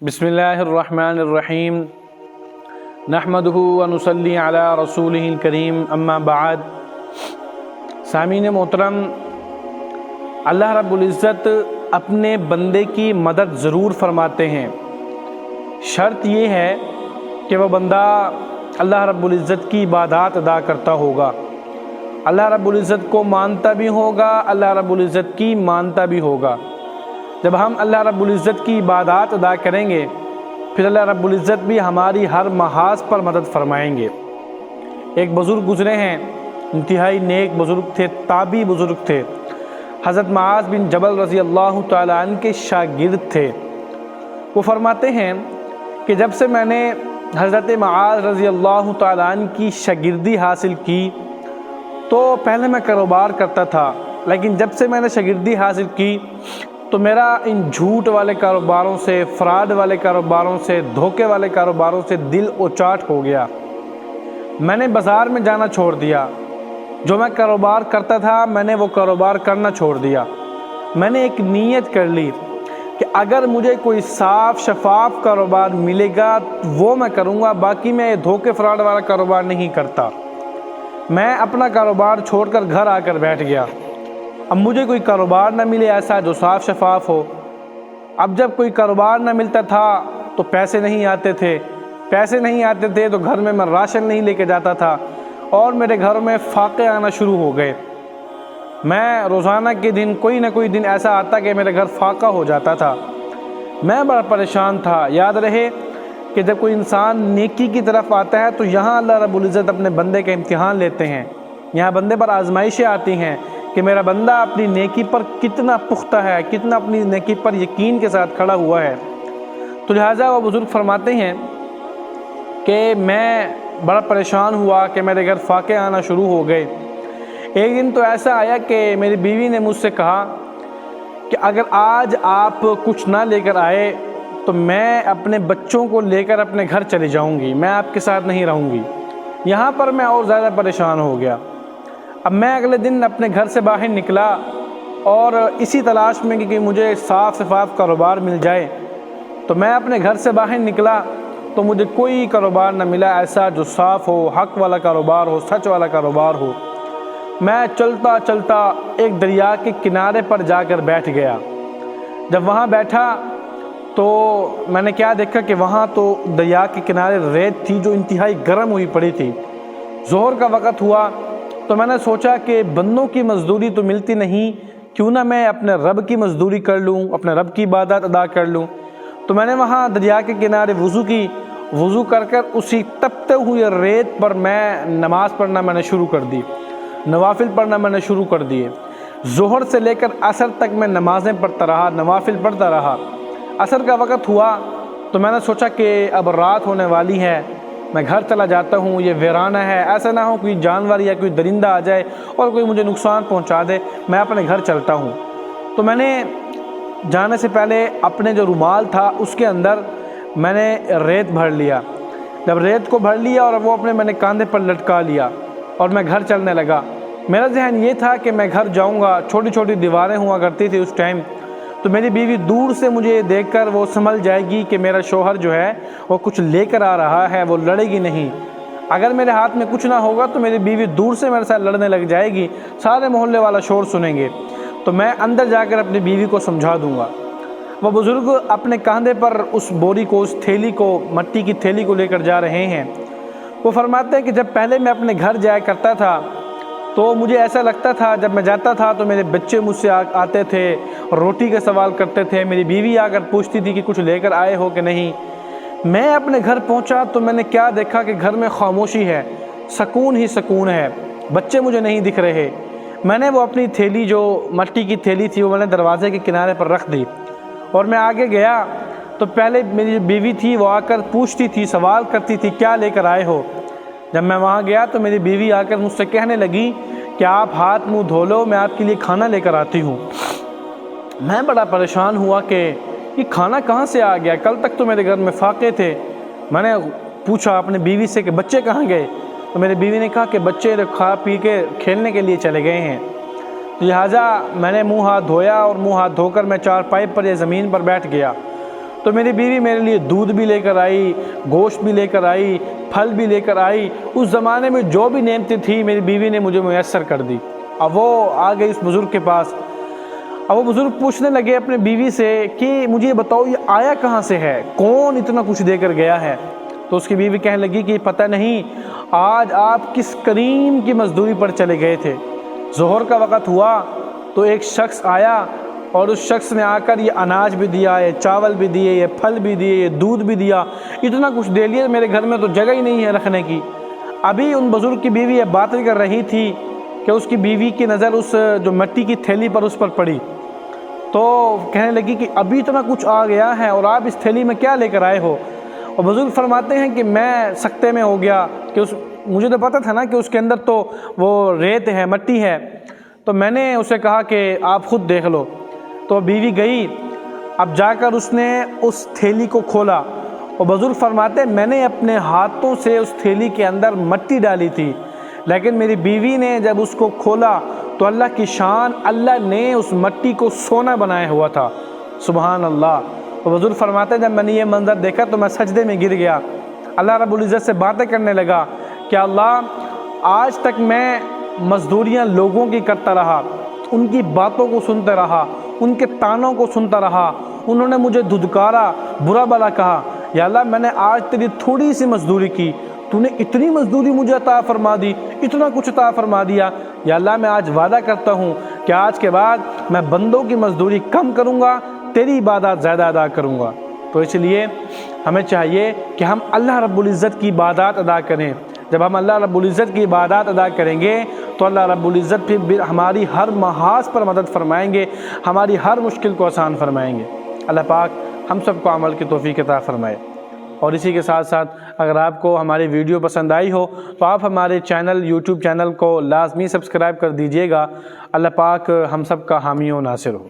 बिस्मिल्लाहिर्रहमानिर्रहीम नहमदुहु व नुसल्ली अला रसूलिहिल करीम अम्मा बाद। सामीन मोहतरम, अल्लाह रब्बुल इज़्ज़त अपने बंदे की मदद ज़रूर फरमाते हैं। शर्त ये है कि वह बंदा अल्लाह रब्बुल इज़्ज़त की इबादत अदा करता होगा, अल्लाह रब्बुल इज़्ज़त को मानता भी होगा, अल्लाह रब्बुल इज़्ज़त की मानता भी होगा। जब हम अल्लाह रब्बुल इज़्ज़त की इबादत अदा करेंगे फिर अल्लाह रब्बुल इज़्ज़त भी हमारी हर महाज पर मदद फरमाएंगे। एक बुज़ुर्ग गुज़रे हैं, इंतहाई नेक बुज़ुर्ग थे, ताबी बुज़ुर्ग थे। हज़रत मुआज़ बिन जबल रज़ी अल्लाह तआला अन्हु के शागिर्द थे। वो फरमाते हैं कि जब से मैंने हज़रत मुआज़ रज़ी अल्लाह तआला अन्हु की शागिर्दी हासिल की तो पहले मैं कारोबार करता था, लेकिन जब से मैंने शागिर्दी हासिल की तो मेरा इन झूठ वाले कारोबारों से, फ़्रॉड वाले कारोबारों से, धोखे वाले कारोबारों से दिल उचाट हो गया। मैंने बाज़ार में जाना छोड़ दिया, जो मैं कारोबार करता था मैंने वो कारोबार करना छोड़ दिया। मैंने एक नीयत कर ली कि अगर मुझे कोई साफ़ शफाफ कारोबार मिलेगा वो मैं करूँगा, बाकी मैं धोखे फ़्रॉड वाला कारोबार नहीं करता। मैं अपना कारोबार छोड़कर घर आकर बैठ गया। अब मुझे कोई कारोबार ना मिले ऐसा जो साफ़ शफाफ हो। अब जब कोई कारोबार ना मिलता था तो पैसे नहीं आते थे, पैसे नहीं आते थे तो घर में मैं राशन नहीं लेके जाता था और मेरे घर में फाके आना शुरू हो गए। मैं रोज़ाना के दिन कोई ना कोई दिन ऐसा आता कि मेरे घर फाका हो जाता था। मैं बड़ा परेशान था। याद रहे कि जब कोई इंसान नेकी की तरफ आता है तो यहाँ अल्लाह रब्बुल इज़्ज़त अपने बंदे का इम्तिहान लेते हैं। यहाँ बंदे पर आजमाइशें आती हैं कि मेरा बंदा अपनी नेकी पर कितना पुख्ता है, कितना अपनी नेकी पर यकीन के साथ खड़ा हुआ है। तो लिहाजा वो बुज़ुर्ग फरमाते हैं कि मैं बड़ा परेशान हुआ कि मेरे घर फाके आना शुरू हो गए। एक दिन तो ऐसा आया कि मेरी बीवी ने मुझसे कहा कि अगर आज आप कुछ ना लेकर आए तो मैं अपने बच्चों को लेकर अपने घर चली जाऊंगी, मैं आपके साथ नहीं रहूंगी। यहाँ पर मैं और ज़्यादा परेशान हो गया। अब मैं अगले दिन अपने घर से बाहर निकला और इसी तलाश में कि मुझे साफ़ शफाफ कारोबार मिल जाए। तो मैं अपने घर से बाहर निकला तो मुझे कोई कारोबार न मिला ऐसा जो साफ़ हो, हक़ वाला कारोबार हो, सच वाला कारोबार हो। मैं चलता चलता एक दरिया के किनारे पर जाकर बैठ गया। जब वहाँ बैठा तो मैंने क्या देखा कि वहाँ तो दरिया के किनारे रेत थी जो इंतहाई गर्म हुई पड़ी थी। ज़ोहर का वक़्त हुआ तो मैंने सोचा कि बंदों की मज़दूरी तो मिलती नहीं, क्यों ना मैं अपने रब की मज़दूरी कर लूँ, अपने रब की इबादत अदा कर लूँ। तो मैंने वहाँ दरिया के किनारे वज़ू की, वज़ू कर कर उसी तपते हुए रेत पर मैं नमाज़ पढ़ना मैंने शुरू कर दी, नवाफिल पढ़ना मैंने शुरू कर दिए। ज़ोहर से लेकर असर तक मैं नमाज़ें पढ़ता रहा, नवाफिल पढ़ता रहा। असर का वक़्त हुआ तो मैंने सोचा कि अब रात होने वाली है, मैं घर चला जाता हूँ, ये वीराना है, ऐसा ना हो कोई जानवर या कोई दरिंदा आ जाए और कोई मुझे नुकसान पहुँचा दे, मैं अपने घर चलता हूँ। तो मैंने जाने से पहले अपने जो रुमाल था उसके अंदर मैंने रेत भर लिया। जब रेत को भर लिया और वो अपने मैंने कंधे पर लटका लिया और मैं घर चलने लगा। मेरा जहन ये था कि मैं घर जाऊँगा, छोटी छोटी दीवारें हुआ करती थी उस टाइम, तो मेरी बीवी दूर से मुझे देखकर वो समझ जाएगी कि मेरा शौहर जो है वो कुछ लेकर आ रहा है, वो लड़ेगी नहीं। अगर मेरे हाथ में कुछ ना होगा तो मेरी बीवी दूर से मेरे साथ लड़ने लग जाएगी, सारे मोहल्ले वाला शोर सुनेंगे। तो मैं अंदर जाकर अपनी बीवी को समझा दूंगा। वो बुज़ुर्ग अपने कंधे पर उस बोरी को, उस थैली को, मट्टी की थैली को लेकर जा रहे हैं। वो फरमाते हैं कि जब पहले मैं अपने घर जाया करता था तो मुझे ऐसा लगता था, जब मैं जाता था तो मेरे बच्चे मुझसे आते थे, रोटी के सवाल करते थे, मेरी बीवी आकर पूछती थी कि कुछ लेकर आए हो कि नहीं। मैं अपने घर पहुंचा तो मैंने क्या देखा कि घर में खामोशी है, सुकून ही सुकून है, बच्चे मुझे नहीं दिख रहे। मैंने वो अपनी थैली, जो मट्टी की थैली थी, वो मैंने दरवाज़े के किनारे पर रख दी और मैं आगे गया तो पहले मेरी जो बीवी थी वो आकर पूछती थी, सवाल करती थी क्या लेकर आए हो। जब मैं वहाँ गया तो मेरी बीवी आकर मुझसे कहने लगी कि आप हाथ मुंह धो लो, मैं आपके लिए खाना लेकर आती हूँ। मैं बड़ा परेशान हुआ कि ये खाना कहाँ से आ गया, कल तक तो मेरे घर में फाके थे। मैंने पूछा अपने बीवी से कि बच्चे कहाँ गए, तो मेरी बीवी ने कहा कि बच्चे खा पी के खेलने के लिए चले गए हैं। लिहाजा मैंने मुँह हाथ धोया और मुँह हाथ धोकर मैं चारपाई पर या ज़मीन पर बैठ गया। تو میری بیوی میرے لیے دودھ بھی لے کر آئی، گوشت بھی لے کر آئی، پھل بھی لے کر آئی۔ اس زمانے میں جو بھی نعمتیں تھیں میری بیوی نے مجھے میسر کر دی۔ اب وہ آ گئی اس بزرگ کے پاس، اب وہ بزرگ پوچھنے لگے اپنے بیوی سے کہ مجھے یہ بتاؤ یہ آیا کہاں سے ہے، کون اتنا کچھ دے کر گیا ہے؟ تو اس کی بیوی کہنے لگی کہ پتہ نہیں آج آپ کس کریم کی مزدوری پر چلے گئے تھے۔ ظہر کا وقت ہوا تو ایک شخص آیا اور اس شخص نے آ کر یہ اناج بھی دیا، یہ چاول بھی دیے، یہ پھل بھی دیے، یہ دودھ بھی دیا، اتنا کچھ دے لیا، میرے گھر میں تو جگہ ہی نہیں ہے رکھنے کی۔ ابھی ان بزرگ کی بیوی یہ باتیں کر رہی تھی کہ اس کی بیوی کی نظر اس جو مٹی کی تھیلی پر اس پر پڑی، تو کہنے لگی کہ ابھی اتنا کچھ آ گیا ہے اور آپ اس تھیلی میں کیا لے کر آئے ہو؟ اور بزرگ فرماتے ہیں کہ میں سکتے میں ہو گیا کہ مجھے تو پتہ تھا نا کہ اس کے اندر تو وہ ریت ہے، مٹی ہے، تو میں نے اسے کہا کہ آپ خود دیکھ لو۔ تو بیوی گئی، اب جا کر اس نے اس تھیلی کو کھولا اور بزرگ فرماتے ہیں میں نے اپنے ہاتھوں سے اس تھیلی کے اندر مٹی ڈالی تھی، لیکن میری بیوی نے جب اس کو کھولا تو اللہ کی شان، اللہ نے اس مٹی کو سونا بنایا ہوا تھا۔ سبحان اللہ۔ تو بزرگ فرماتے ہیں جب میں نے یہ منظر دیکھا تو میں سجدے میں گر گیا، اللہ رب العزت سے باتیں کرنے لگا کہ اللہ آج تک میں مزدوریاں لوگوں کی کرتا رہا، ان کی باتوں کو سنتا رہا، ان کے طعنوں کو سنتا رہا، انہوں نے مجھے دھدکارا، برا بھلا کہا، یا اللہ میں نے آج تیری تھوڑی سی مزدوری کی، تو نے اتنی مزدوری مجھے عطا فرما دی، اتنا کچھ عطا فرما دیا، یا اللہ میں آج وعدہ کرتا ہوں کہ آج کے بعد میں بندوں کی مزدوری کم کروں گا، تیری عبادات زیادہ ادا کروں گا۔ تو اس لیے ہمیں چاہیے کہ ہم اللہ رب العزت کی عبادات ادا کریں۔ جب ہم اللہ رب العزت کی عبادات ادا کریں گے تو اللہ رب العزت پھر ہماری ہر محاذ پر مدد فرمائیں گے، ہماری ہر مشکل کو آسان فرمائیں گے۔ اللہ پاک ہم سب کو عمل کی توفیق عطا فرمائے۔ اور اسی کے ساتھ ساتھ اگر آپ کو ہماری ویڈیو پسند آئی ہو تو آپ ہمارے یوٹیوب چینل کو لازمی سبسکرائب کر دیجئے گا۔ اللہ پاک ہم سب کا حامی و ناصر ہو۔